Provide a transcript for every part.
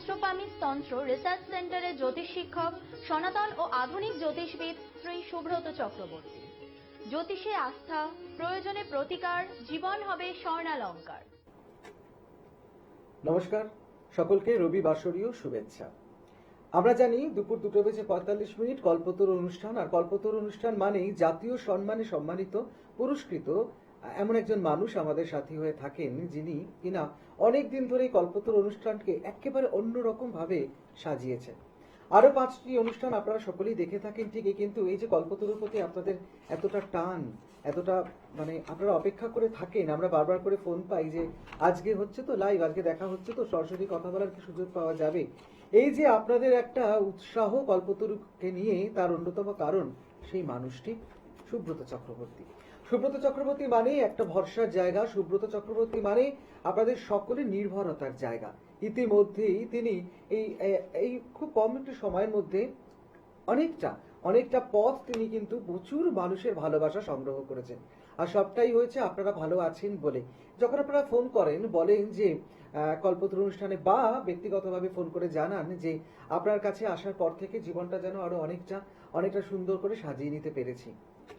অ্যাস্ট্রোপামিস তন্ত্র রিসার্চ সেন্টারের জ্যোতিষ শিক্ষক সনাতন ও আধুনিক জ্যোতিষবিদ শ্রী সুব্রত চক্রবর্তী। জ্যোতিষে আস্থা, প্রয়োজনে প্রতিকার, জীবন হবে স্বর্ণালঙ্কার। নমস্কার সকলকে, রবি বাসরীয় শুভেচ্ছা। আমরা জানি দুপুর 2:45 কল্পতরু অনুষ্ঠান, আর কল্পতরু অনুষ্ঠান মানেই জাতীয় সম্মানে সম্মানিত পুরস্কৃত এমন একজন মানুষ আমাদের সাথী হয়ে থাকেন, যিনি কিনা অনেকদিন ধরে কল্পতরু অনুষ্ঠানকে একেবারে অন্যরকম ভাবে সাজিয়েছেন। আরো 5টি অনুষ্ঠান আপনারা সকলেই দেখে থাকেন ঠিকই, কিন্তু এই যে কল্পতরুর প্রতি আপনাদের এতটা টান, এতটা আপনারা অপেক্ষা করে থাকেন, আমরা বারবার করে ফোন পাই যে আজকে হচ্ছে তো লাইভ, আজকে দেখা হচ্ছে তো, সরাসরি কথা বলার কি সুযোগ পাওয়া যাবে। এই যে আপনাদের একটা উৎসাহ কল্পতরুকে নিয়ে, তার অন্যতম কারণ সেই মানুষটি সুব্রত চক্রবর্তী। সুব্রত চক্রবর্তী মানে একটা ভরসার জায়গা, সুব্রত চক্রবর্তী মানে আপনাদের সকলের নির্ভরতার জায়গা। ইতিমধ্যেই তিনি এই খুব কম একটু সময়ের মধ্যে অনেকটা পথ তিনি কিন্তু প্রচুর মানুষের ভালোবাসা সংগ্রহ করেছেন, আর সবটাই হয়েছে আপনারা ভালো আছেন বলে। যখন আপনারা ফোন করেন, বলেন যে কল্পতরু অনুষ্ঠানে, বা ব্যক্তিগতভাবে ফোন করে জানান যে আপনার কাছে আসার পর থেকে জীবনটা যেন আরো অনেকটা সুন্দর করে সাজিয়ে নিতে পেরেছি।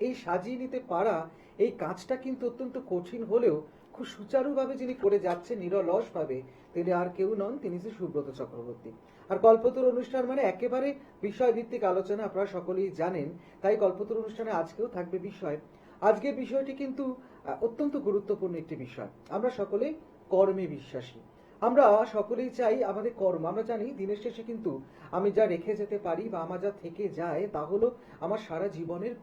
এই সাজিয়ে নিতে পারা এই কাজটা কিন্তু অত্যন্ত কঠিন হলেও খুব সুচারুভাবে যিনি করে যাচ্ছেন নিরলস ভাবে, তিনি আর কেউ নন, তিনি শ্রী সুব্রত চক্রবর্তী। আর কল্পতরু অনুষ্ঠান মানে একেবারে বিষয়ভিত্তিক আলোচনা, আপনারা সকলেই জানেন। তাই কল্পতরু অনুষ্ঠানে আজকেও থাকবে বিষয়। আজকের বিষয়টি কিন্তু অত্যন্ত গুরুত্বপূর্ণ একটি বিষয়। আমরা সকলেই কর্মে বিশ্বাসী, আমরা সকলেই চাই আমাদের কর্ম। আমরা জানি দিনের শেষে কিন্তু আমি যা রেখে যেতে পারি বা আমার যা থেকে যায় তা হলো আমার সারা জীবনের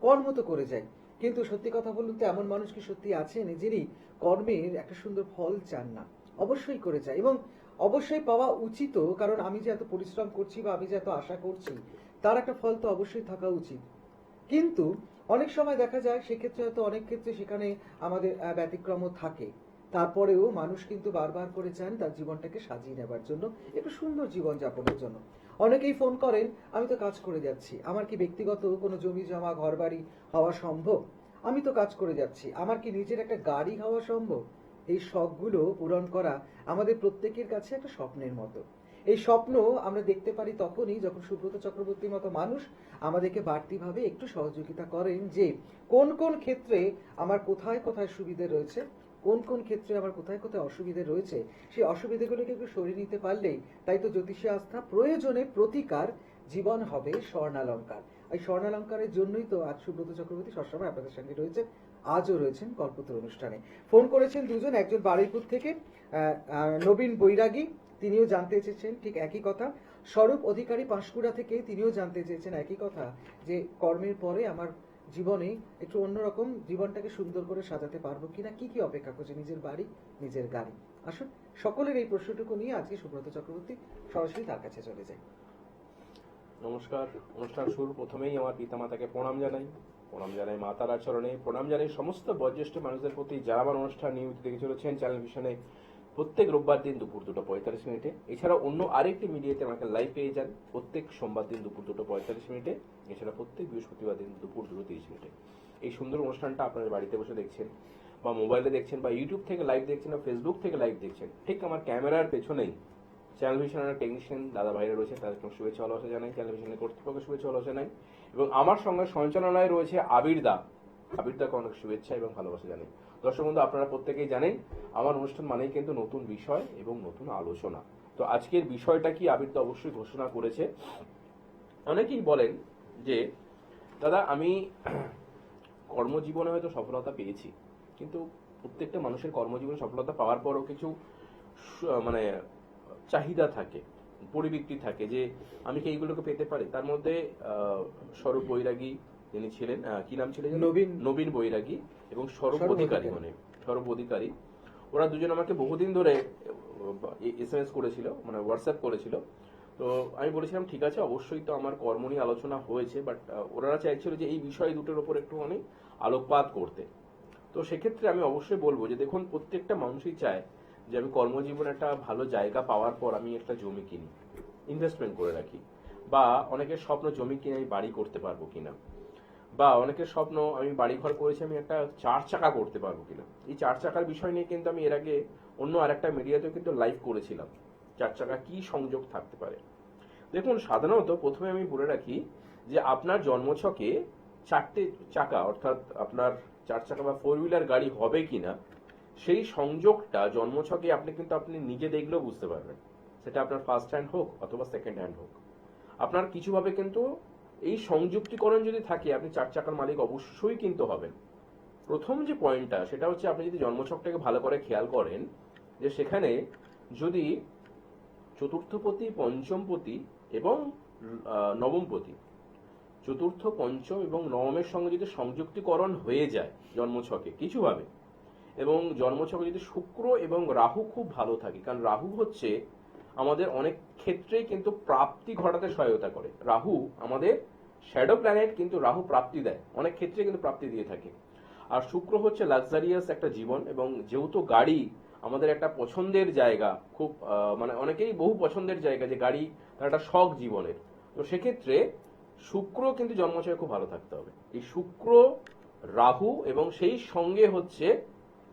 কর্ম তো করে যাই, কিন্তু সত্যি কথা বলুন তো এমন মানুষ কি সত্যি আছেন যিনি কর্মের একটা সুন্দর ফল চান না? অবশ্যই করে যায়, এবং অবশ্যই পাওয়া উচিত, কারণ আমি যে এত পরিশ্রম করছি বা আমি যে এত আশা করছি তার একটা ফল তো অবশ্যই থাকা উচিত। কিন্তু অনেক সময় দেখা যায় সেক্ষেত্রে হয়তো অনেক ক্ষেত্রে সেখানে আমাদের ব্যতিক্রমও থাকে। তারপরেও মানুষ কিন্তু বারবার করে চান তার জীবনটাকে সাজিয়ে নেবার জন্য, একটু সুন্দর জীবন যাপনের জন্য। অনেকেই ফোন করেন, আমি তো কাজ করে যাচ্ছি, আমার কি ব্যক্তিগত কোনো জমি জমা ঘর বাড়ি হওয়া সম্ভব? আমি তো কাজ করে যাচ্ছি, আমার কি নিজের একটা গাড়ি হওয়া সম্ভব? এই শখগুলো পূরণ করা আমাদের প্রত্যেকের কাছে একটা স্বপ্নের মতো। এই স্বপ্ন আমরা দেখতে পারি তখনই যখন সুব্রত চক্রবর্তীর মতো মানুষ আমাদেরকে বাড়তিভাবে একটু সহযোগিতা করেন, যে কোন কোন ক্ষেত্রে আমার কোথায় কোথায় সুবিধে রয়েছে, কোন কোন ক্ষেত্রে আমার কোথায় কোথায় অসুবিধে রয়েছে, সেই অসুবিধাগুলোকে একটু সরিয়ে নিতে পারলেই, তাই তো জ্যোতিষী আস্থা, প্রয়োজনে প্রতিকার, জীবন হবে স্বর্ণালঙ্কার। এই স্বর্ণালঙ্কারের জন্যই তো আজ সুব্রত চক্রবর্তী সবসময় আপনাদের সঙ্গে রয়েছে, আজও রয়েছেন কল্পতরু অনুষ্ঠানে। ফোন করেছেন দুজন, একজন বারুইপুর থেকে নবীন বৈরাগী, তিনিও জানতে চেয়েছেন ঠিক একই কথা। স্বরূপ অধিকারী পাঁশকুড়া থেকে, তিনিও জানতে চেয়েছেন একই কথা, যে কর্মের পরে আমার জীবনে একটু অন্যরকম জীবনটাকে সুন্দর করে সাজাতে পারবো কিনা, কি কি অপেক্ষা করছে, নিজের বাড়ি নিজের গাড়ি। আসুন সকলের এই প্রশ্নটুকু নিয়ে আজকে সুব্রত চক্রবর্তী সরাসরি তার কাছে চলে যায়। নমস্কার। অনুষ্ঠান শুরু প্রথমেই আমার পিতামাতাকে প্রণাম জানাই মা তারার চরণে প্রণাম জানাই সমস্ত বয়োজ্যেষ্ঠ মানুষদের প্রতি, যারা আমার অনুষ্ঠান নিয়মিত দেখে চলেছেন চ্যানেল ভিশনে প্রত্যেক রোববার দিন দুপুর 2:45। এছাড়া অন্য আরেকটি মিডিয়াতে আমাকে লাইভ পেয়ে যান প্রত্যেক সোমবার দিন দুপুর 2:45। এছাড়া প্রত্যেক বৃহস্পতিবার দিন দুপুর 2:30। এই সুন্দর অনুষ্ঠানটা আপনাদের বাড়িতে বসে দেখছেন, বা মোবাইলে দেখছেন, বা ইউটিউব থেকে লাইভ দেখছেন, বা ফেসবুক থেকে লাইভ দেখছেন, ঠিক আমার ক্যামেরার পেছনেই চ্যানেল ভিশনের টেকনিশিয়ান দাদা ভাইরা রয়েছে, তাদেরকে শুভেচ্ছা ভালোবাসা জানাই, চ্যানেল ভিশনের কর্তৃপক্ষ শুভেচ্ছা ভালোবাসা জানাই, এবং আমার সঙ্গে সঞ্চালনায় রয়েছে আবিরদাকে অনেক শুভেচ্ছা এবং ভালোবাসা জানাই। দর্শক বন্ধু, আপনারা প্রত্যেকেই জানেন আমার অনুষ্ঠান মানেই কিন্তু নতুন বিষয় এবং নতুন আলোচনা। তো আজকের বিষয়টা কি আবিরদা অবশ্যই ঘোষণা করেছে। অনেকেই বলেন যে দাদা আমি কর্মজীবনে হয়তো সফলতা পেয়েছি, কিন্তু প্রত্যেকটা মানুষের কর্মজীবনে সফলতা পাওয়ার পরও কিছু চাহিদা থাকে, পরিবৃত্তি থাকে, যে আমি কি এইগুলোকে পেতে পারি। তার মধ্যে স্বরূপ বৈরাগী যিনি ছিলেন, কি নাম ছিলেন, নবীন বৈরাগী এবং স্বরূপ অধিকারী, ওরা দুজন আমাকে বহুদিন ধরে SMS করেছিল, হোয়াটসঅ্যাপ করেছিল। তো আমি বলেছিলাম ঠিক আছে, অবশ্যই তো আমার কর্ম নিয়ে আলোচনা হয়েছে, বাট ওরা চাইছিল যে এই বিষয় দুটোর উপর একটু আলোকপাত করতে। তো সেক্ষেত্রে আমি অবশ্যই বলবো যে দেখুন, প্রত্যেকটা মানুষই চায় যে আমি কর্মজীবনে একটা ভালো জায়গা পাওয়ার পর আমি একটা জমি কিনি, ইনভেস্টমেন্ট করে রাখি, বা অনেকের স্বপ্ন জমি কিনে আমি বাড়ি করতে পারবো কিনা, বা অনেকের স্বপ্ন আমি বাড়ি ঘর করেছি আমি একটা 4 চাকা করতে পারবো কিনা। এই 4 চাকার বিষয় নিয়ে কিন্তু আমি এর আগে অন্য আরেকটা মিডিয়াতেও কিন্তু লাইভ করেছিলাম। চার চাকা কি সংযোগ থাকতে পারে? দেখুন, সাধারণত প্রথমে আমি বলে রাখি যে আপনার জন্মছকে চারটে চাকা অর্থাৎ আপনার চার চাকা বা ফোর হুইলার গাড়ি হবে কিনা সেই সংযোগটা জন্মছকে আপনি নিজে দেখলেও বুঝতে পারবেন। সেটা আপনার ফার্স্ট হ্যান্ড হোক অথবা সেকেন্ড হ্যান্ড হোক, আপনার কিছুভাবে কিন্তু এই সংযুক্তিকরণ যদি থাকে আপনি চার চাকার মালিক অবশ্যই কিন্তু হবেন। প্রথম যে পয়েন্টটা সেটা হচ্ছে আপনি যদি জন্মছকটাকে ভালো করে খেয়াল করেন যে সেখানে যদি চতুর্থপতি, পঞ্চমপতি এবং নবমপতি, চতুর্থ, পঞ্চম এবং নবমের সঙ্গে যদি সংযুক্তিকরণ হয়ে যায় জন্মছকে কিছুভাবে, এবং জন্মছকে যদি শুক্র এবং রাহু খুব ভালো থাকে, কারণ রাহু হচ্ছে আমাদের অনেক ক্ষেত্রেই কিন্তু প্রাপ্তি ঘটাতে সহায়তা করে। রাহু আমাদের শ্যাডো প্ল্যানেট, কিন্তু রাহু প্রাপ্তি দেয়, অনেক ক্ষেত্রে কিন্তু প্রাপ্তি দিয়ে থাকে। আর শুক্র হচ্ছে লাক্সারিয়াস একটা জীবন, এবং যেহেতু গাড়ি আমাদের একটা পছন্দের জায়গা, খুব মানে অনেকেই বহু পছন্দের জায়গা যে গাড়ি তার একটা শখ জীবনের, তো সেক্ষেত্রে শুক্র কিন্তু জন্মছকে খুব ভালো থাকতে হবে। এই শুক্র, রাহু এবং সেই সঙ্গে হচ্ছে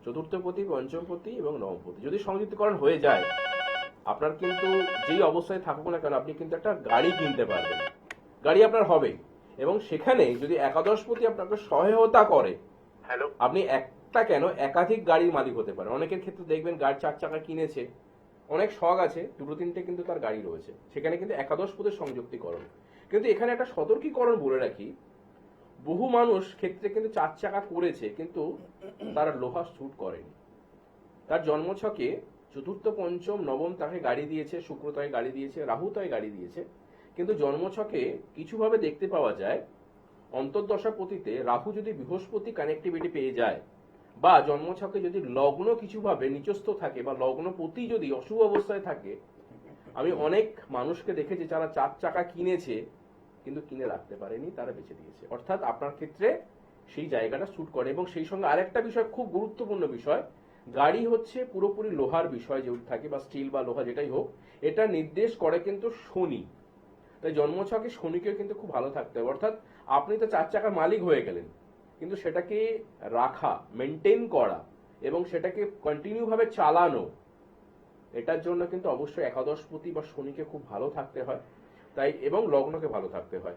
চতুর্থপতি, পঞ্চমপতি এবং নবমপতি যদি সংযুক্তিকরণ হয়ে যায়, আপনার কিন্তু যেই অবস্থায় থাকুক না কেন আপনি কিন্তু একটা গাড়ি কিনতে পারবেন, গাড়ি আপনার হবে। এবং সেখানে যদি একাদশপতি আপনাকে সহায়তা করে, আপনি একটা কেন একাধিক গাড়ির মালিক হতে পারেন। অনেকের ক্ষেত্রে দেখবেন গাড়ি চার চাকা কিনেছে, অনেক শখ আছে, দুটো তিনটে কিন্তু তার গাড়ি রয়েছে, সেখানে কিন্তু একাদশপতির সংযুক্তিকরণ। কিন্তু এখানে একটা সতর্কীকরণ বলে রাখি, বহু মানুষ ক্ষেত্রে কিন্তু চার চাকা করেছে কিন্তু তার লোহা স্যুট করেনি। তার জন্মছকে চতুর্থ, পঞ্চম, নবম তাকে গাড়ি দিয়েছে, শুক্র তাকে গাড়ি দিয়েছে, রাহু তাকে গাড়ি দিয়েছে, কিন্তু জন্মছকে কিছুভাবে দেখতে পাওয়া যায় অন্তর্দশাপতিতে রাহু যদি বৃহস্পতি কানেক্টিভিটি পেয়ে যায়, বা জন্মছকে যদি লগ্ন কিছুভাবে নিচস্থ থাকে বা লগ্নপতি যদি অশুভ অবস্থায় থাকে, আমি অনেক মানুষকে দেখেছি যারা চার চাকা কিনেছে কিন্তু কিনে রাখতে পারেনি, তারা বেঁচে দিয়েছে। অর্থাৎ আপনার ক্ষেত্রে সেই জায়গাটা স্যুট করে। এবং সেই সঙ্গে আরেকটা বিষয়, খুব গুরুত্বপূর্ণ বিষয়, গাড়ি হচ্ছে পুরোপুরি লোহার বিষয় যেহেতু থাকে, বা স্টিল বা লোহা যেটাই হোক, এটা নির্দেশ করে কিন্তু শনি। তাই জন্মছকে শনিকেও কিন্তু খুব ভালো থাকতে হবে। অর্থাৎ আপনি তো চার চাকার মালিক হয়ে গেলেন, কিন্তু সেটাকে রাখা, মেনটেন করা এবং সেটাকে কন্টিনিউ ভাবে চালানো, এটার জন্য কিন্তু অবশ্যই একাদশপতি বা শনিকে খুব ভালো থাকতে হয়। তাই এবং লগ্নকে ভালো থাকতে হয়।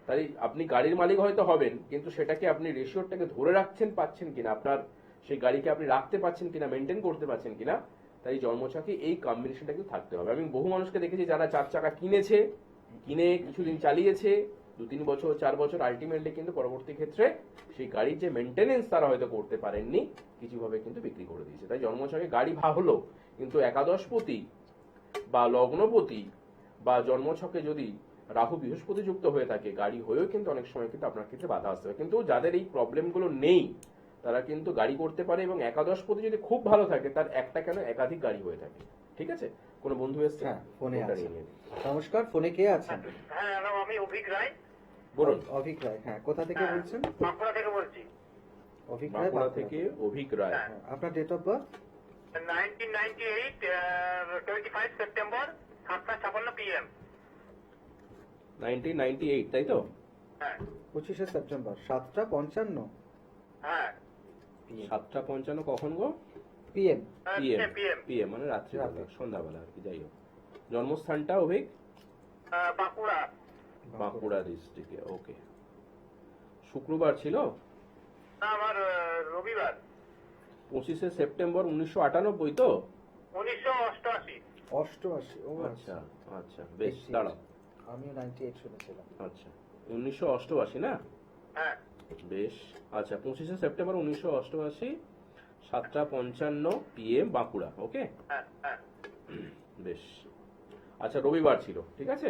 তাই আপনি গাড়ির মালিক হয়তো হবেন, কিন্তু সেটাকে আপনি রেশিওটাকে ধরে রাখছেন পাচ্ছেন কিনা, আপনার সেই গাড়িকে আপনি রাখতে পারছেন কিনা, মেনটেন করতে পারছেন কিনা, তাই জন্মছকে এই কম্বিনেশনটা কিন্তু থাকতে হবে। আমি বহু মানুষকে দেখেছি যারা চার চাকা কিনেছে, কিনে কিছুদিন চালিয়েছে, 2-3 বছর 4 বছর, আলটিমেটলি কিন্তু পরবর্তী ক্ষেত্রে সেই গাড়ির যে মেনটেনেন্স তারা হয়তো করতে পারেননি, কিছুভাবে কিন্তু বিক্রি করে দিয়েছে। তাই জন্মছকে গাড়ি ভালো, কিন্তু একাদশপতি বা লগ্নপতি বা জন্মছকে যদি রাহু বৃহস্পতি যুক্ত হয়ে থাকে, গাড়ি হয়েও কিন্তু অনেক সময় কিন্তু আপনার ক্ষেত্রে বাধা আসতে পারে। কিন্তু যাদের এই প্রবলেমগুলো নেই তারা কিন্তু গাড়ি করতে পারে, এবং একাদশপতি যদি খুব ভালো থাকে তার একটা কেন একাধিক গাড়ি হয়ে থাকে। ঠিক আছে, কোনো বন্ধু এসছে? হ্যাঁ, ফোনে আছে। নমস্কার, ফোনে কে আছেন? হ্যাঁ, হ্যালো, আমি অভিক রায়। বলুন। অভিক রায়, হ্যাঁ, কোথা থেকে বলছেন? বাঁকুড়া থেকে বলছি। অভিক রায়, বাঁকুড়া থেকে অভিক রায়। হ্যাঁ, আপনার date of birth? 1998, 25 September, 7:56 PM। 1998, তাই তো? হ্যাঁ 25শে সেপ্টেম্বর 7:55 হ্যাঁ 7:55 কখন গো? PM। PM। পিএম মানে রাত্রিবেলা, সন্ধ্যাবেলা আর কি, যাই হোক। জন্মস্থানটা অভিক? বাঁকুড়া। বাঁকুড়া ডিস্ট্রিক্টে, ওকে। শুক্রবার ছিল? না, আমার রবিবার। 25শে সেপ্টেম্বর 1998 তো? 1988। 88, ও আচ্ছা আচ্ছা, বেশ, দাঁড়াও। আমিও 98 শুনেছিলাম। আচ্ছা, 1988 না? হ্যাঁ বেশ, আচ্ছা, 25শে সেপ্টেম্বর 1988, 7:55 PM, বাঁকুড়া, ওকে। হ্যাঁ হ্যাঁ বেশ, আচ্ছা, রবিবার ছিল, ঠিক আছে।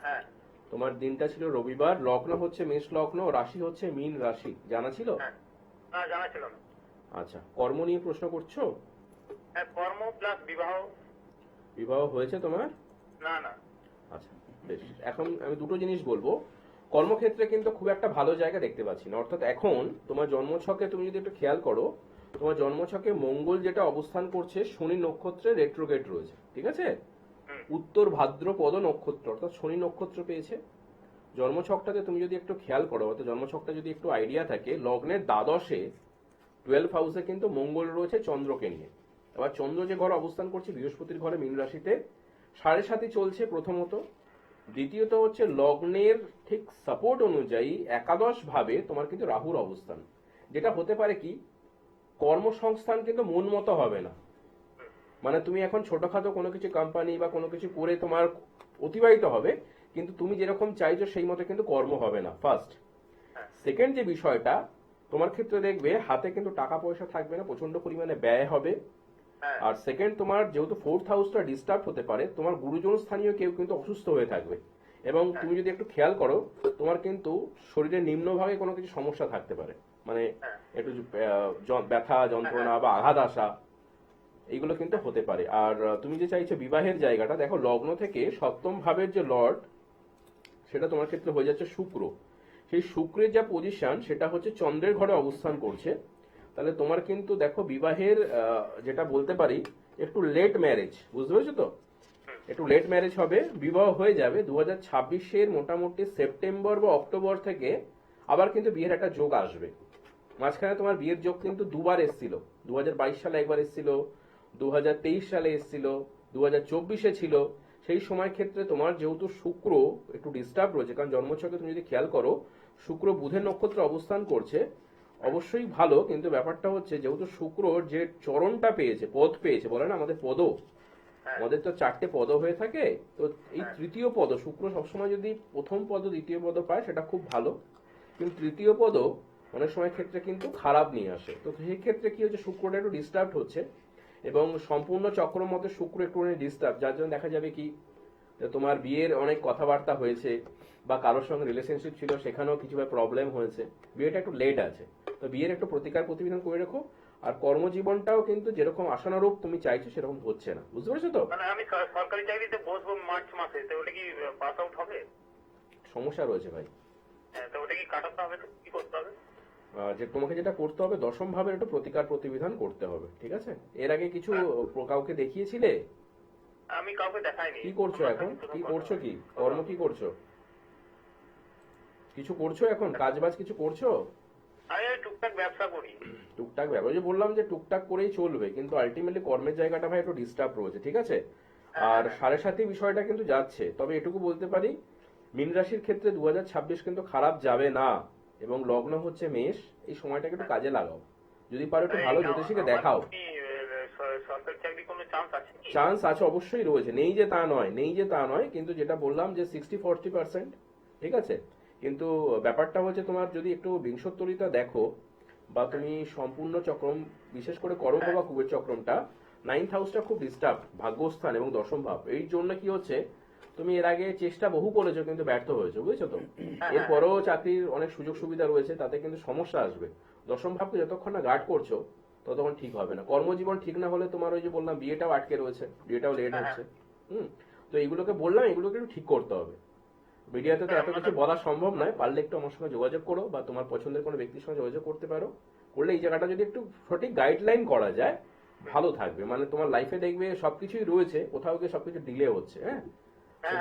হ্যাঁ তোমার দিনটা ছিল রবিবার, লগ্ন হচ্ছে মেষ লগ্ন, রাশি হচ্ছে মীন রাশি, জানা ছিল? হ্যাঁ। না, জানা ছিল না। আচ্ছা, কর্ম নিয়ে প্রশ্ন করছো? হ্যাঁ, কর্ম প্লাস বিবাহ। বিবাহ হয়েছে তোমার? না না। আচ্ছা, বেশ। এখন আমি দুটো জিনিস বলবো। কর্মক্ষেত্রে কিন্তু খুব একটা ভালো জায়গা দেখতে পাচ্ছি না। অর্থাৎ এখন তোমার জন্মছকে তুমি যদি একটু খেয়াল করো, তোমার জন্মছকে মঙ্গল যেটা অবস্থান করছে শনি নক্ষত্রে রেট্রোগেট রয়েছে, ঠিক আছে। উত্তর ভাদ্রপদ নক্ষত্র, অর্থাৎ শনি নক্ষত্র পেয়েছে। জন্মছকটাতে তুমি যদি একটু খেয়াল করো, অর্থাৎ জন্মছকটা যদি একটু আইডিয়া থাকে, লগ্নের দ্বাদশে 12 হাউসে কিন্তু মঙ্গল রয়েছে চন্দ্রকে নিয়ে। এবার চন্দ্র যে ঘরে অবস্থান করছে বৃহস্পতির ঘরে মীন রাশিতে, সাড়ে চলছে প্রথমত। দ্বিতীয়ত হচ্ছে লগ্নের ঠিক সাপোর্ট অনুযায়ী একাদশ ভাবে তোমার কিন্তু রাহুর অবস্থান, যেটা হতে পারে কি কর্মসংস্থান কিন্তু মন মতো হবে না। মানে তুমি এখন ছোটখাটো কোনো কিছু কোম্পানি বা কোনো কিছু করে তোমার অতিবাহিত হবে, কিন্তু তুমি যেরকম চাইছো সেই মতো কিন্তু কর্ম হবে না, ফার্স্ট। সেকেন্ড যে বিষয়টা তোমার ক্ষেত্রে দেখবে হাতে কিন্তু টাকা পয়সা থাকবে না, প্রচন্ড পরিমাণে ব্যয় হবে। আর সেকেন্ড, তোমার যেহেতু ফোর্থ হাউসটা ডিস্টার্ব হতে পারে, তোমার গুরুজন স্থানীয় কেউ কিন্তু অসুস্থ হয়ে থাকবে। এবং তুমি যদি একটু খেয়াল করো, তোমার কিন্তু শরীরের নিম্নভাগে কোনো কিছু সমস্যা থাকতে পারে, মানে একটু ব্যথা যন্ত্রণা বা আঘাত আসা, এইগুলো কিন্তু হতে পারে। আর তুমি যে চাইছো বিবাহের জায়গাটা, দেখো লগ্ন থেকে সপ্তম ভাবের যে লর্ড সেটা তোমার ক্ষেত্রে হয়ে যাচ্ছে শুক্র। সেই শুক্রের যা পজিশন সেটা হচ্ছে চন্দ্রের ঘরে অবস্থান করছে। তাহলে তোমার কিন্তু দেখো বিবাহের যেটা বলতে পারি একটু লেট ম্যারেজ, বুঝতে পেরেছো তো? একটু লেট ম্যারেজ হবে, বিবাহ হয়ে যাবে 2026-এর মোটামুটি সেপ্টেম্বর বা অক্টোবর থেকে। আবার কিন্তু বিয়ের একটা যোগ আসবে। মাঝখানে তোমার বিয়ের যোগ কিন্তু দুবার এসেছিল, 2022 সালে একবার এসেছিল, 2023 সালে এসেছিল, 2024-এ ছিল। সেই সময় ক্ষেত্রে তোমার যেহেতু শুক্র একটু ডিস্টার্ব রয়েছে, কারণ জন্মছকে তুমি যদি খেয়াল করো শুক্র বুধের নক্ষত্রে অবস্থান করছে, অবশ্যই ভালো, কিন্তু ব্যাপারটা হচ্ছে যেহেতু শুক্র যে চরণটা পেয়েছে, পদ পেয়েছে, বলে না আমাদের পদ, আমাদের তো 4টে পদ হয়ে থাকে, তো এই তৃতীয় পদ শুক্র সবসময় যদি প্রথম পদ দ্বিতীয় পদ পায় সেটা খুব ভালো, কিন্তু তৃতীয় পদ অনেক সময় ক্ষেত্রে কিন্তু খারাপ নিয়ে আসে। তো সেই ক্ষেত্রে কি হচ্ছে, শুক্রটা একটু ডিস্টার্ব হচ্ছে এবং সম্পূর্ণ চক্র মতে শুক্র একটু ডিস্টার্ব, যার জন্য দেখা যাবে কি তোমার বিয়ের অনেক কথাবার্তা হয়েছে বা কারোর সঙ্গে রিলেশনশিপ ছিল সেখানেও কিছু প্রবলেম হয়েছে, বিয়েটা একটু লেট আছে। তো বিয়ের একটু প্রতিকার প্রতিবিধান করে রাখো। আর কর্মজীবনটাও কিন্তু যেরকম আশানুরূপ তুমি চাইছো সেরকম হচ্ছে না, বুঝতে পারছো তো? মানে আমি সরকারি চাকরিতে বসবো মার্চ মাসে, তো ওটা কি পাস আউট হবে? সমস্যা রয়েছে ভাই। তো ওটা কি কাটাতে হবে, তো কি করতে হবে? যে তোমাকে যেটা করতে হবে, দশম ভাবের একটু প্রতিকার প্রতিবিধান করতে হবে, ঠিক আছে? এর আগে কিছু কাউকে দেখিয়েছিলে? আমি কাউকে দেখাইনি। কি করছো এখন? কি করছো, কি কর্ম কি করছো? কিছু করছো এখন, কাজ বাজ কিছু করছো? আমি টুকটাক ব্যবসা করি। টুকটাক ব্যাপার, যে বললাম যে টুকটাক করেই চলবে, কিন্তু আলটিমেটলি কর্মের জায়গাটা ভাই একটু ডিস্টার্ব রয়েছে, ঠিক আছে? আর 7.5 বিষয়টা কিন্তু যাচ্ছে, তবে এটুকু বলতে পারি মীন রাশির ক্ষেত্রে 2026 কিন্তু খারাপ যাবে না, এবং লগ্ন হচ্ছে মেষ, এই সময়টাকে একটু কাজে লাগাও, যদি পারো একটু ভালো জ্যোতিষীকে দেখাও। সরকারি চাকরি কোনো চান্স আছে? চান্স আছে, অবশ্যই রয়েছে, নেই যে তা নয়, নেই যে তা নয়, কিন্তু যেটা বললাম যে 60-40%, ঠিক আছে? কিন্তু ব্যাপারটা হচ্ছে তোমার যদি একটু বিংশোত্তরিতা দেখো বা তুমি সম্পূর্ণ চক্রম বিশেষ করে করো বা কুবের চক্রমটা, 9th হাউসটা খুব ডিস্টার্ব, ভাগ্যস্থান এবং দশম ভাব। এই জন্য কি হচ্ছে, তুমি এর আগে চেষ্টা বহু করেছো কিন্তু ব্যর্থ হয়েছো, বুঝেছো তো? এরপরেও চাকরির অনেক সুযোগ সুবিধা রয়েছে, তাতে কিন্তু সমস্যা আসবে। দশম ভাবকে যতক্ষণ না গার্ড করছো ততক্ষণ ঠিক হবে না। কর্মজীবন ঠিক না হলে তোমার ওই যে বললাম বিয়েটাও আটকে রয়েছে, বিয়েটাও লেট হচ্ছে। তো এইগুলোকে বললাম, এগুলোকে একটু ঠিক করতে হবে। মিডিয়াতে তো এত কিছু বলা সম্ভব নয়, পারলে একটু আমার সঙ্গে যোগাযোগ করো বা তোমার পছন্দের কোনো ব্যক্তির সঙ্গে যোগাযোগ করতে পারো, করলে এই জায়গাটা যদি একটু সঠিক গাইডলাইন করা যায় ভালো থাকবে। মানে তোমার লাইফে দেখবে সবকিছুই রয়েছে, কোথাও গিয়ে সবকিছু ডিলে হচ্ছে, হ্যাঁ,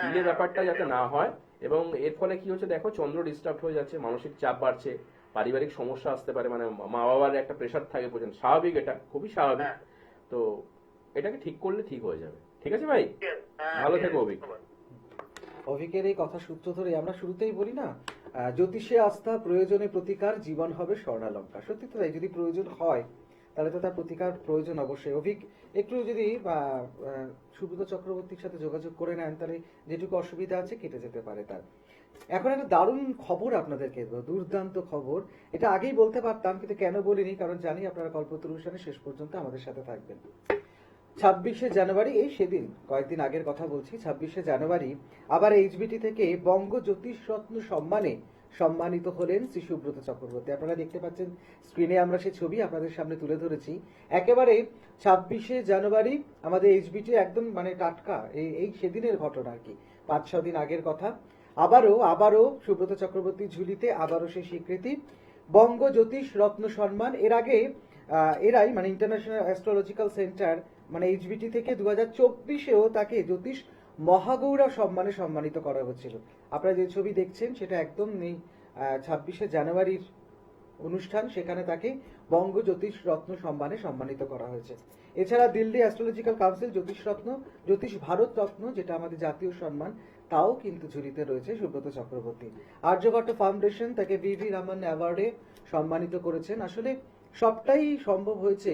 ডিলে ব্যাপারটা যাতে না হয়। এবং এর ফলে কি হচ্ছে দেখো, চন্দ্র ডিস্টার্ব হয়ে যাচ্ছে, মানসিক চাপ বাড়ছে, পারিবারিক সমস্যা আসতে পারে, মানে মা বাবার একটা প্রেশার থাকে পর্যন্ত, স্বাভাবিক, এটা খুবই স্বাভাবিক। তো এটাকে ঠিক করলে ঠিক হয়ে যাবে, ঠিক আছে ভাই? ভালো থেকো অভিক। অভিকের এই কথা সূত্র ধরে আমরা শুরুতেই বলি না, জ্যোতিষে আস্থা, প্রয়োজনে প্রতিকার, জীবন হবে স্বর্ণালঙ্কার। সত্যি তো তাই, যদি প্রয়োজন হয় তাহলে তো তার প্রতিকার প্রয়োজন অবশ্যই। অভিক একটু যদি সুব্রত চক্রবর্তীর সাথে যোগাযোগ করে নেন, তাহলে যেটুকু অসুবিধা আছে কেটে যেতে পারে তার। এখন একটা দারুণ খবর আপনাদেরকে দেবো, দুর্দান্ত খবর। এটা আগেই বলতে পারতাম, কিন্তু কেন বলিনি, কারণ জানি আপনারা কল্পতরু অনুষ্ঠানে শেষ পর্যন্ত আমাদের সাথে থাকবেন। 26শে জানুয়ারি, এই সেদিন কয়েকদিন আগের কথা বলছি, 26শে জানুয়ারি আবার এইচবিটি থেকে বঙ্গ জ্যোতিষ রত্ন সম্মানে সম্মানিত হলেন শ্রী সুব্রত চক্রবর্তী। আপনারা দেখতে পাচ্ছেন স্ক্রিনে, আমরা সেই ছবি আপনাদের সামনে তুলে ধরেছি। একেবারে 26শে জানুয়ারি আমাদের এইচবিটি একদম মানে টাটকা, এই সেদিনের ঘটনা আর কি, 5-6 দিন আগের কথা। আবারও সুব্রত চক্রবর্তীর ঝুলিতে আবারও সেই স্বীকৃতি, বঙ্গ জ্যোতিষ রত্ন সম্মান। এর আগে এরাই মানে ইন্টারন্যাশনাল অ্যাস্ট্রোলজিক্যাল সেন্টার মানে এইচবিটি থেকে 2024-এও তাকে জ্যোতিষ মহাগৌরব সম্মানে সম্মানিত করা হচ্ছিল। আপনারা যে ছবি দেখছেন সেটা একদম নেই 26শে জানুয়ারির অনুষ্ঠান, সেখানে তাকে বঙ্গ জ্যোতিষ রত্ন সম্মানে সম্মানিত করা হয়েছে। এছাড়া দিল্লি অ্যাস্ট্রোলজিক্যাল কাউন্সিল জ্যোতিষ রত্ন, জ্যোতিষ ভারত রত্ন, যেটা আমাদের জাতীয় সম্মান, তাও কিন্তু ঝুলিতে রয়েছে সুব্রত চক্রবর্তী। আর্যভট্ট ফাউন্ডেশন তাকে ভিভি রামন অ্যাওয়ার্ডে সম্মানিত করেছেন। আসলে সবটাই সম্ভব হয়েছে,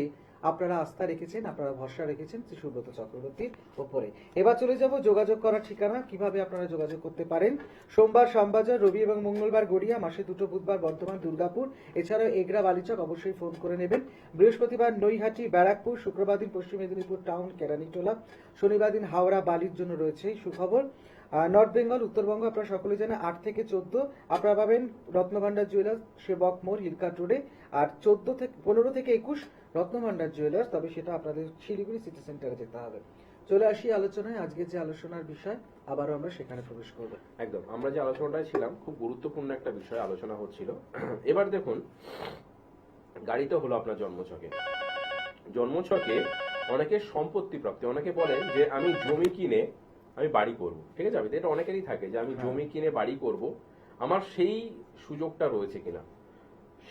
আপনারা আস্থা রেখেছেন, আপনারা ভরসা রেখেছেন শ্রী সুব্রত চক্রবর্তীর ওপরে। এবার চলে যাব যোগাযোগ করার ঠিকানা, কিভাবে আপনারা যোগাযোগ করতে পারেন। সোমবার শ্যামবাজার, রবি এবং মঙ্গলবার গড়িয়া, মাসে 2 বুধবার বর্ধমান, দুর্গাপুর, এছাড়াও এগরা, বালিচক, অবশ্যই ফোন করে নেবেন। বৃহস্পতিবার নৈহাটি, ব্যারাকপুর, শুক্রবার দিন পশ্চিম মেদিনীপুর টাউন, কেরানীটোলা, শনিবার দিন হাওড়া, বালির জন্য রয়েছে এই সুখবর। নর্থ বেঙ্গল, উত্তরবঙ্গ আপনারা সকলে জানেন 8 থেকে 14 আপনারা পাবেন রত্নভান্ডার জুয়েলার্স, সেবক মোড়, হিলকাট রোডে। আর 15 থেকে 21 রত্নভান্ডার জুয়েলার্স, তবে সেটা আপনাদের শিলিগুড়ি সিটি সেন্টারে যেতে হবে। চলে আসি আলোচনায়। আজকে যে আলোচনার বিষয়, আবারও আমরা সেখানে প্রবেশ করব। একদম, আমরা যে আলোচনাটায় ছিলাম খুব গুরুত্বপূর্ণ একটা বিষয় আলোচনা হচ্ছিল। এবার দেখুন, গাড়িতে হলো আপনার জন্মছকে। জন্মছকে অনেকের সম্পত্তি প্রাপ্তি, অনেকে বলেন যে আমি জমি কিনে আমি বাড়ি করব, ঠিক আছে, এটা অনেকেরই থাকে যে আমি জমি কিনে বাড়ি করব, আমার সেই সুযোগটা রয়েছে কিনা।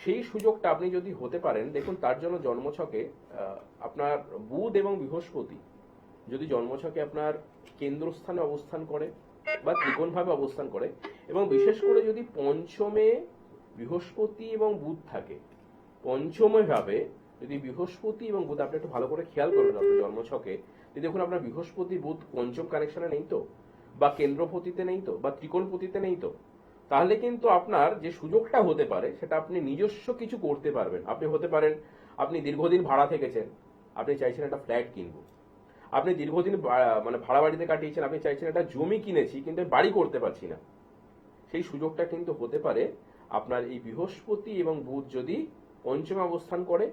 সেই সুযোগটা আপনি যদি হতে পারেন, দেখুন তার জন্য জন্মছকে আপনার বুধ এবং বৃহস্পতি যদি জন্মছকে আপনার কেন্দ্রস্থানে অবস্থান করে বা ত্রিকোণভাবে অবস্থান করে, এবং বিশেষ করে যদি পঞ্চমে বৃহস্পতি এবং বুধ থাকে, পঞ্চমে ভাবে যদি বৃহস্পতি এবং বুধ, আপনি একটু ভালো করে খেয়াল করবেন আপনার জন্মছকে, দেখুন আপনার বৃহস্পতি বুধ পঞ্চম কানেকশনে নেই তো, বা কেন্দ্রপতিতে নেই তো, বা ত্রিকোণপতিতে নেই তো, তাহলে কিন্তু আপনার যে সুযোগটা হতে পারে সেটা আপনি নিজস্ব কিছু করতে পারবেন। আপনি হতে পারেন, আপনি দীর্ঘদিন ভাড়া থেকেছেন, আপনি চাইছেন একটা ফ্ল্যাট কিনবো। আপনি দীর্ঘদিন মানে ভাড়া বাড়িতে কাটিয়েছেন, আপনি চাইছেন একটা জমি কিনেছি কিন্তু বাড়ি করতে পারছি না। সেই সুযোগটা কিন্তু হতে পারে আপনার এই বৃহস্পতি এবং বুধ যদি পঞ্চমে অবস্থান করে,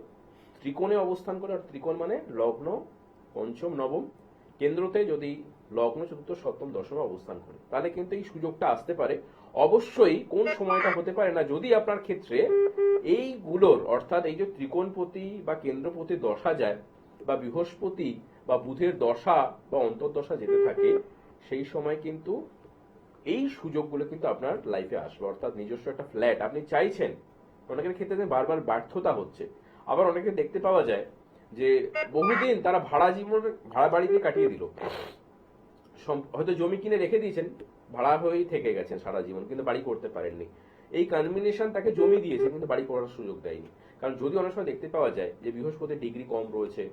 ত্রিকোণে অবস্থান করে, আর ত্রিকোণ মানে লগ্ন, পঞ্চম, নবম, কেন্দ্রতে যদি লগ্ন, চতুর্থ, সপ্তম, দশমে অবস্থান করে, তাহলে কিন্তু এই সুযোগটা আসতে পারে। অবশ্যই কোন সময়টা হতে পারে না, যদি আপনার ক্ষেত্রে এইগুলোর, অর্থাৎ এই যে ত্রিকোণপতি বা কেন্দ্রপতি দশা যায়, বা বৃহস্পতি বা বুধের দশা বা অন্তর্দশা যেতে থাকে, সেই সময় কিন্তু এই সুযোগগুলো কিন্তু আপনার লাইফে আসবে। অর্থাৎ নিজস্ব একটা ফ্ল্যাট আপনি চাইছেন, অনেকের ক্ষেত্রে বারবার ব্যর্থতা হচ্ছে। আবার অনেকে দেখতে পাওয়া যায় যে বহুদিন তারা ভাড়া বাড়িতে কাটিয়ে দিল, হয়তো জমি কিনে রেখে দিয়েছেন, ভাড়া হয়েই থেকে গেছেন সারা জীবন, কিন্তু বাড়ি করতে পারেননি। এই কম্বিনেশন তাকে জমি দিয়েছে কিন্তু বাড়ি করার সুযোগ দেয়নি। কারণ যদি অনেক সময় দেখতে পাওয়া যায় যে বৃহস্পতির ডিগ্রি কম রয়েছে,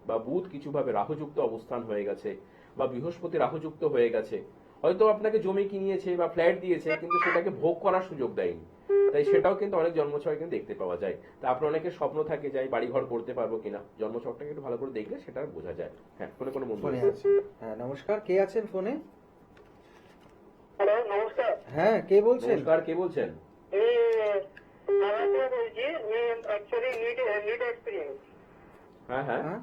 বা বুধ কিছুভাবে রাহুযুক্ত অবস্থান হয়ে গেছে, বা বৃহস্পতি রাহুযুক্ত হয়ে গেছে, হয়তো আপনাকে জমি কিনিয়েছে বা ফ্ল্যাট দিয়েছে কিন্তু সেটাকে ভোগ করার সুযোগ দেয়নি, তাই সেটাও কিন্তু অনেক জন্মছকে কিন্তু দেখতে পাওয়া যায়। তা আপনার অনেকের স্বপ্ন থাকে যে বাড়ি ঘর করতে পারবো কিনা, জন্মছকটাকে একটু ভালো করে দেখলে সেটা বোঝা যায়। হ্যাঁ, কোনো বন্ধু ফোনে আছে। হ্যাঁ, নমস্কার, কে আছেন ফোনে? হ্যালো, নমস্কার। হ্যাঁ, কে বলছেন? নমস্কার, কে বলছেন? আমি বলছি, অ্যাকচুয়ালি নিট এক্সপিরিয়েন্স, হ্যাঁ হ্যাঁ, হ্যাঁ,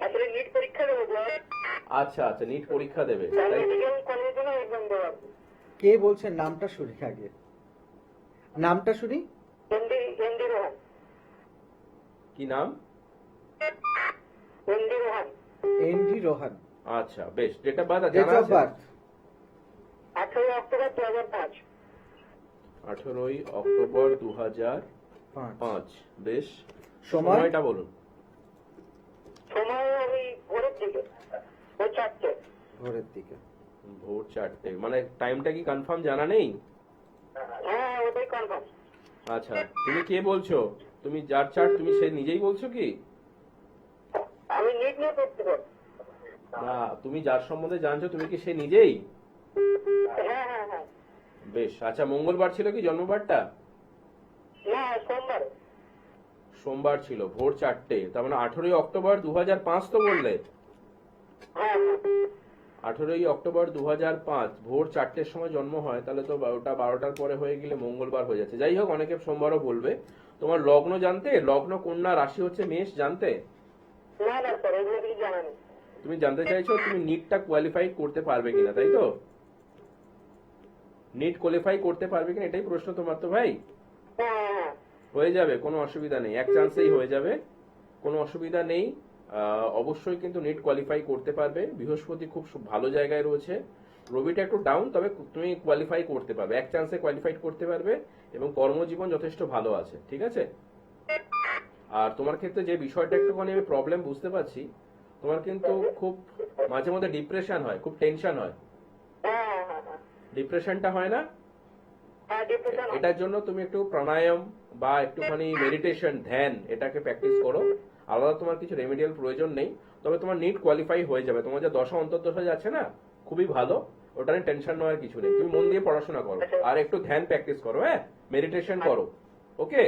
আসলে নিট পরীক্ষা দেবো স্যার, আচ্ছা আচ্ছা, নিট পরীক্ষা দেবে, তাই? মেডিকেল কলেজের জন্য এক্সাম দেবো। কে বলছেন? নামটা শুনি আগে, নামটা শুনি। এমডি রোহান। কি নাম? এমডি রোহান। এনডি রোহান। আচ্ছা, বেশ। ডেট অফ বার্থ ডেট জানা অফ আছে? Birth 18 October 2005। 18 অক্টোবর 2005। বেশ। সময়? সময়টা বলুন। সময় ওই ভোরের দিকে, ওই 4টে। ভোরের দিকে। ভোর 4টে, মানে টাইমটা কি কনফার্ম জানা নেই? হ্যাঁ, ওটাই কনফার্ম। আচ্ছা, তুমি কে বলছো? তুমি যার চার্ট তুমি সে নিজেই বলছো কি? আমি নিট নিয়ে পড়তে পারি। না, তুমি যার সম্বন্ধে জানছো তুমি কি সে নিজেই? হ্যাঁ হ্যাঁ হ্যাঁ। বেশ। আচ্ছা, মঙ্গলবার ছিল কি জন্মবারটা? না, সোমবার। সোমবার ছিল, ভোর 4টে, তার মানে 18 অক্টোবর 2005 তো বললে? হ্যাঁ হ্যাঁ। 18 অক্টোবর 2005 ভোর 4টের সময় জন্ম হয়, তাহলে তো 12টার পরে হয়ে গেলে মঙ্গলবার হয়ে যাচ্ছে। যাই হোক, অনেকে সোমবারও বলবে। তোমার লগ্ন জানতে? লগ্ন, কন্যা, রাশি হচ্ছে মেষ, জানতে? না না স্যার, এগুলো কিছু জানা নেই। তুমি জানতে চাইছো তুমি নিটটা কোয়ালিফাই করতে পারবে কিনা, তাই তো? নিট কোয়ালিফাই করতে পারবে কিনা এটাই প্রশ্ন তোমার তো ভাই? হ্যাঁ হ্যাঁ হ্যাঁ। হয়ে যাবে, কোনো অসুবিধা নেই, এক চান্সেই হয়ে যাবে, কোনো অসুবিধা নেই। অবশ্যই কিন্তু নিট কোয়ালিফাই করতে পারবে। বৃহস্পতি খুব ভালো জায়গায় রয়েছে, রবিটা একটু ডাউন, তবে তুমি কোয়ালিফাই করতে পারবে, এক চান্সে কোয়ালিফাইড করতে পারবে এবং কর্মজীবন যথেষ্ট ভালো আছে, ঠিক আছে। আর তোমার ক্ষেত্রে যে বিষয়টা একটুখানি আমি প্রবলেম বুঝতে পারছি, তোমার কিন্তু খুব মাঝে মধ্যে ডিপ্রেশন হয়, খুব টেনশন হয়। হ্যাঁ হ্যাঁ হ্যাঁ ডিপ্রেশনটা হয় না? হ্যাঁ ডিপ্রেশন এটার জন্য তুমি একটু প্রাণায়াম বা একটুখানি মেডিটেশন, ধ্যান, এটাকে প্র্যাকটিস করো। আলাদা তোমার কিছু রেমেডিয়াল প্রয়োজন নেই, তবে তোমার নিট কোয়ালিফাই হয়ে যাবে। তোমার যে দশা অন্তর্দশা যাচ্ছে না, খুবই ভালো, ওটা নিয়ে টেনশন নেওয়ার কিছু নেই। তুমি মন দিয়ে পড়াশোনা করো আর একটু ধ্যান প্র্যাকটিস করো, হ্যাঁ, মেডিটেশন করো, ওকে।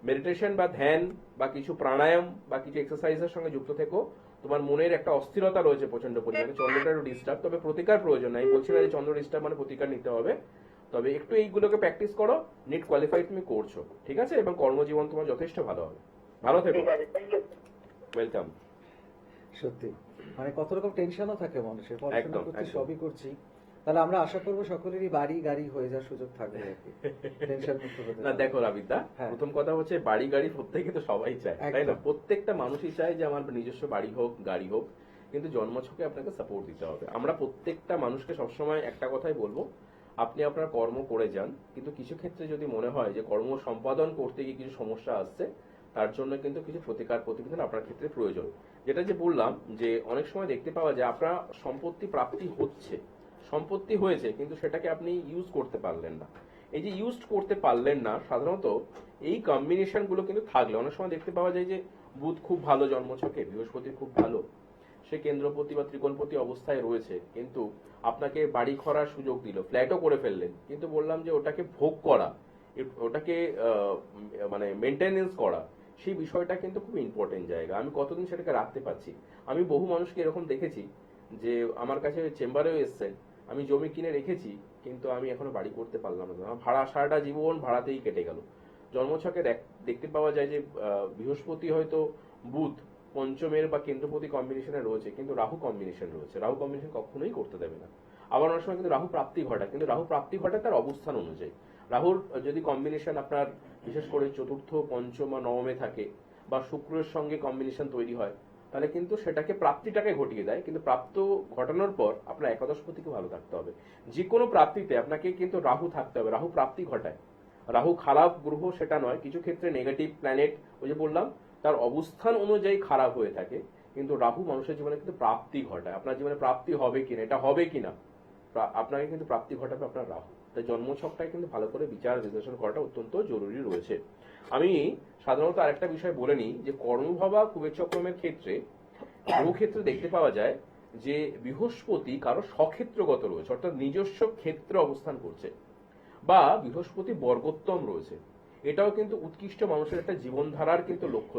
মেডিটেশন বা ধ্যান বা কিছু প্রাণায়াম বা কিছু এক্সারসাইজের সঙ্গে যুক্ত থেকো। তোমার মনের একটা অস্থিরতা রয়েছে প্রচন্ড পরিমাণে, চন্দ্রটা একটু ডিস্টার্ব, তবে প্রতিকার প্রয়োজন নাই, বলছি না যে চন্দ্র ডিস্টার্ব মানে প্রতিকার নিতে হবে, তবে একটু এইগুলোকে প্র্যাকটিস করো। নিট কোয়ালিফাই তুমি করছো, ঠিক আছে, এবং কর্মজীবন তোমার যথেষ্ট ভালো হবে। ভালো থেকো, ঠিক আছে, থ্যাংক ইউ। ওয়েলকাম। সত্যি মানে কত রকম টেনশনও থাকে মানুষের, পড়াশোনা একদম, করতে একদম। সবই করছি। তাহলে আমরা আশা করবো সকলেরই বাড়ি গাড়ি হয়ে যাওয়ার সুযোগ থাকবে আর কি, টেনশন মুক্ত হতে না পারবে। দেখো রাবিদা, হ্যাঁ। প্রথম কথা হচ্ছে বাড়ি গাড়ি প্রত্যেকে তো সবাই চায়, তাই না? একদম। প্রত্যেকটা মানুষই চায় যে আমার নিজস্ব বাড়ি হোক, গাড়ি হোক, কিন্তু জন্মছকে আপনাকে সাপোর্ট দিতে হবে। আমরা প্রত্যেকটা মানুষকে সবসময় একটা কথাই বলবো, আপনি আপনার কর্ম করে যান, কিন্তু কিছু ক্ষেত্রে যদি মনে হয় যে কর্ম সম্পাদন করতে গিয়ে কিছু সমস্যা আসছে, তার জন্য কিন্তু কিছু প্রতিকার প্রতিবিধান আপনার ক্ষেত্রে প্রয়োজন। যেটা যে বললাম যে অনেক সময় দেখতে পাওয়া যায় আপনার সম্পত্তি প্রাপ্তি হচ্ছে, সম্পত্তি হয়েছে, কিন্তু সেটাকে আপনি ইউজ করতে পারলেন না। এই যে ইউজ করতে পারলেন না, সাধারণত এই কম্বিনেশন গুলো কিন্তু থাকলে অনেক সময় দেখতে পাওয়া যায় যে বুধ খুব ভালো জন্মছকে, বৃহস্পতি খুব ভালো, সে কেন্দ্রপতি বা ত্রিকোণপতি অবস্থায় রয়েছে, কিন্তু আপনাকে বাড়ি করার সুযোগ দিল, ফ্ল্যাটও করে ফেললেন, কিন্তু বললাম যে ওটাকে ভোগ করা, ওটাকে মানে মেনটেনেন্স করা, সেই বিষয়টা কিন্তু খুব ইম্পর্টেন্ট জায়গা। আমি কতদিন সেটাকে রাখতে পারছি। আমি বহু মানুষকে এরকম দেখেছি যে আমার কাছে চেম্বারেও এসছেন, আমি জমি কিনে রেখেছি কিন্তু আমি এখনো বাড়ি করতে পারলাম না, আমার ভাড়া, সারাটা জীবন ভাড়াতেই কেটে গেল। জন্মছকে দেখতে পাওয়া যায় যে বৃহস্পতি হয়তো বুধ পঞ্চমের বা কেন্দ্রপতি কম্বিনেশনে রয়েছে, কিন্তু রাহু কম্বিনেশন রয়েছে, রাহু কম্বিনেশন কখনোই করতে দেবে না। আবার অনেক সময় কিন্তু রাহু প্রাপ্তি ঘটায়, কিন্তু রাহু প্রাপ্তি ঘটায় তার অবস্থান অনুযায়ী। রাহুর যদি কম্বিনেশন আপনার বিশেষ করে চতুর্থ, পঞ্চম বা নবমে থাকে, বা শুক্রের সঙ্গে কম্বিনেশন তৈরি হয়, তাহলে কিন্তু সেটাকে প্রাপ্তিটাকে ঘটিয়ে দেয়, কিন্তু প্রাপ্ত ঘটানোর পর আপনার একাদশপতিকে ভালো থাকতে হবে। যে কোনো প্রাপ্তিতে আপনাকে কিন্তু রাহু থাকতে হবে, রাহু প্রাপ্তি ঘটায়। রাহু খারাপ গ্রহ সেটা নয়, কিছু ক্ষেত্রে নেগেটিভ প্ল্যানেট, ওই যে বললাম তার অবস্থান অনুযায়ী খারাপ হয়ে থাকে, কিন্তু রাহু মানুষের জীবনে কিন্তু প্রাপ্তি ঘটায়। আপনার জীবনে প্রাপ্তি হবে কিনা, এটা হবে কিনা, আপনাকে কিন্তু প্রাপ্তি ঘটাবে আপনার রাহু। তাই জন্মছকটাই কিন্তু ভালো করে বিচার বিশ্লেষণ করাটা অত্যন্ত জরুরি রয়েছে। আমি সাধারণত আরেকটা বিষয় বলে নিই যে কর্মভাবা কুবেরচক্রমের ক্ষেত্রে বহু ক্ষেত্রে দেখতে পাওয়া যায় যে বৃহস্পতি কারো স্বক্ষেত্রগত রয়েছে, অর্থাৎ নিজস্ব ক্ষেত্রে অবস্থান করছে, বা বৃহস্পতি বর্গোত্তম রয়েছে। এটাও কিন্তু উৎকৃষ্ট মানুষের একটা জীবনধারার কিন্তু লক্ষ্য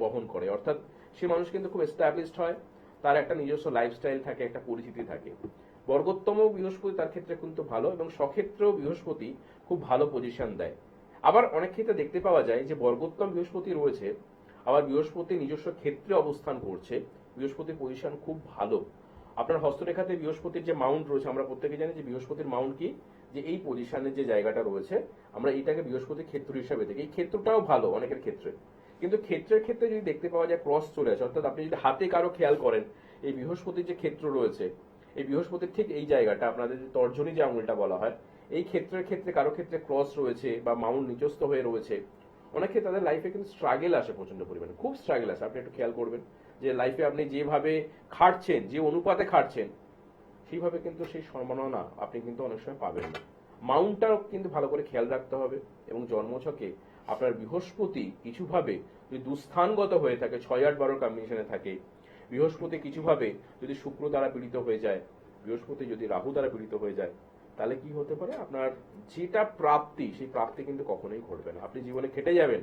বহন করে, অর্থাৎ সে মানুষ কিন্তু খুব এস্টাবলিশড হয়, তার একটা নিজস্ব লাইফস্টাইল থাকে, একটা পরিচিতি থাকে। বর্গোত্তম বৃহস্পতি তার ক্ষেত্রে কিন্তু ভালো, এবং স্বক্ষেত্র বৃহস্পতি খুব ভালো পজিশন দেয়। আবার অনেক ক্ষেত্রে দেখতে পাওয়া যায় যে বর্গোত্তম বৃহস্পতি রয়েছে, আবার বৃহস্পতি নিজস্ব ক্ষেত্রে অবস্থান করছে, বৃহস্পতির পজিশন খুব ভালো। আপনার হস্তরেখাতে বৃহস্পতির যে মাউন্ট রয়েছে, আমরা প্রত্যেকে জানি যে বৃহস্পতির মাউন্ট কি, যে এই পজিশনের যে জায়গাটা রয়েছে, আমরা এইটাকে বৃহস্পতির ক্ষেত্র হিসাবে দেখি। এই ক্ষেত্রটাও ভালো অনেকের ক্ষেত্রে, কিন্তু ক্ষেত্রের ক্ষেত্রে যদি দেখতে পাওয়া যায় ক্রস চলে আসে, অর্থাৎ আপনি যদি হাতে কারো খেয়াল করেন, এই বৃহস্পতির যে ক্ষেত্র রয়েছে, এই বৃহস্পতির ঠিক এই জায়গাটা, আপনাদের যে তর্জনী যে আঙুলটা বলা হয়, এই ক্ষেত্রের ক্ষেত্রে কারো ক্ষেত্রে ক্রস রয়েছে বা মাউন্ট নিচস্থ হয়ে রয়েছে, অনেকে তাদের লাইফে কিন্তু স্ট্রাগল আসে প্রচন্ড পরিমাণে, খুব স্ট্রাগল আসে। আপনি একটু খেয়াল করবেন যে লাইফে আপনি যেভাবে খাটছেন, যে অনুপাতে খাটছেন, সেইভাবে কিন্তু সেই সম্মাননা আপনি কিন্তু অনেক সময় পাবেন না। মাউন্টটাও কিন্তু ভালো করে খেয়াল রাখতে হবে। এবং জন্মছকে আপনার বৃহস্পতি কিছুভাবে যদি দুস্থানগত হয়ে থাকে, 6-8-12 কম্বিনেশনে থাকে, বৃহস্পতি কিছুভাবে যদি শুক্র দ্বারা পীড়িত হয়ে যায়, বৃহস্পতি যদি রাহু দ্বারা পীড়িত হয়ে যায়, তাহলে কি হতে পারে, আপনার যেটা প্রাপ্তি, সেই প্রাপ্তি কিন্তু কখনোই ঘটবে না। আপনি জীবনে খেটে যাবেন,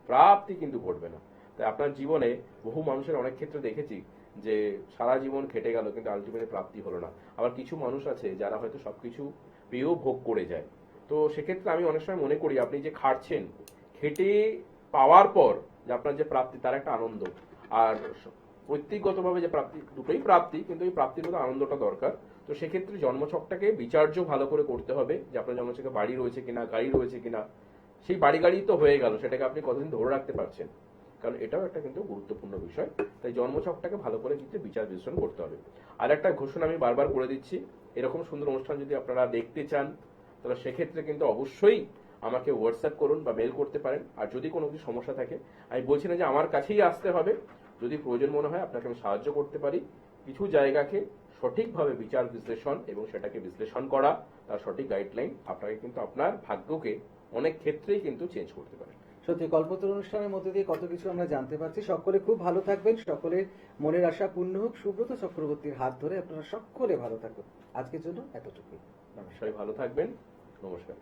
প্রাপ্তি কিন্তু ঘটবে না। তাই আপনার জীবনে বহু মানুষের অনেক ক্ষেত্রে দেখেছি যে সারা জীবন খেটে গেল, কিন্তু আলটিমেটলি প্রাপ্তি হলো না। আবার কিছু মানুষ আছে যারা হয়তো সবকিছু পেয়েও ভোগ করে যায়। তো সেক্ষেত্রে আমি অনেক সময় মনে করি আপনি যে খাটছেন, খেটে পাওয়ার পর যে আপনার যে প্রাপ্তি, তার একটা আনন্দ, আর পৈতৃকগতভাবে যে প্রাপ্তি, দুটোই প্রাপ্তি, কিন্তু এই প্রাপ্তির মধ্যে আনন্দটা দরকার। তো সেক্ষেত্রে জন্মছকটাকে বিচার্য ভালো করে করতে হবে যে আপনার জন্মছকে বাড়ি রয়েছে কিনা, গাড়ি রয়েছে কিনা। সেই বাড়ি গাড়ি তো হয়ে গেল, সেটাকে আপনি কতদিন ধরে রাখতে পারছেন, কারণ এটাও একটা কিন্তু গুরুত্বপূর্ণ বিষয়। তাই জন্মছকটাকে ভালো করে কিন্তু বিচার বিশ্লেষণ করতে হবে। আর একটা ঘোষণা আমি বারবার করে দিচ্ছি, এরকম সুন্দর অনুষ্ঠান যদি আপনারা দেখতে চান তাহলে সেক্ষেত্রে কিন্তু অবশ্যই আমাকে হোয়াটসঅ্যাপ করুন বা মেল করতে পারেন। আর যদি কোনো কিছু সমস্যা থাকে, আমি বলছি না যে আমার কাছেই আসতে হবে, যদি প্রয়োজন মনে হয় আপনাকে আমি সাহায্য করতে পারি। কিছু জায়গাকে সঠিকভাবে বিচার বিশ্লেষণ এবং সেটাকে বিশ্লেষণ করা, তার সঠিক গাইডলাইন আপনাকে কিন্তু আপনার ভাগ্যকে অনেক ক্ষেত্রেই কিন্তু চেঞ্জ করতে পারে। সত্যি কল্পতরু অনুষ্ঠানের মধ্যে দিয়ে কত কিছু আমরা জানতে পারছি। সকলে খুব ভালো থাকবেন, সকলের মনের আশা পূর্ণ হোক। সুব্রত চক্রবর্তীর হাত ধরে আপনারা সকলে ভালো থাকুন। আজকের জন্য এতটুকুই। নমস্কার। সবাই ভালো থাকবেন। নমস্কার।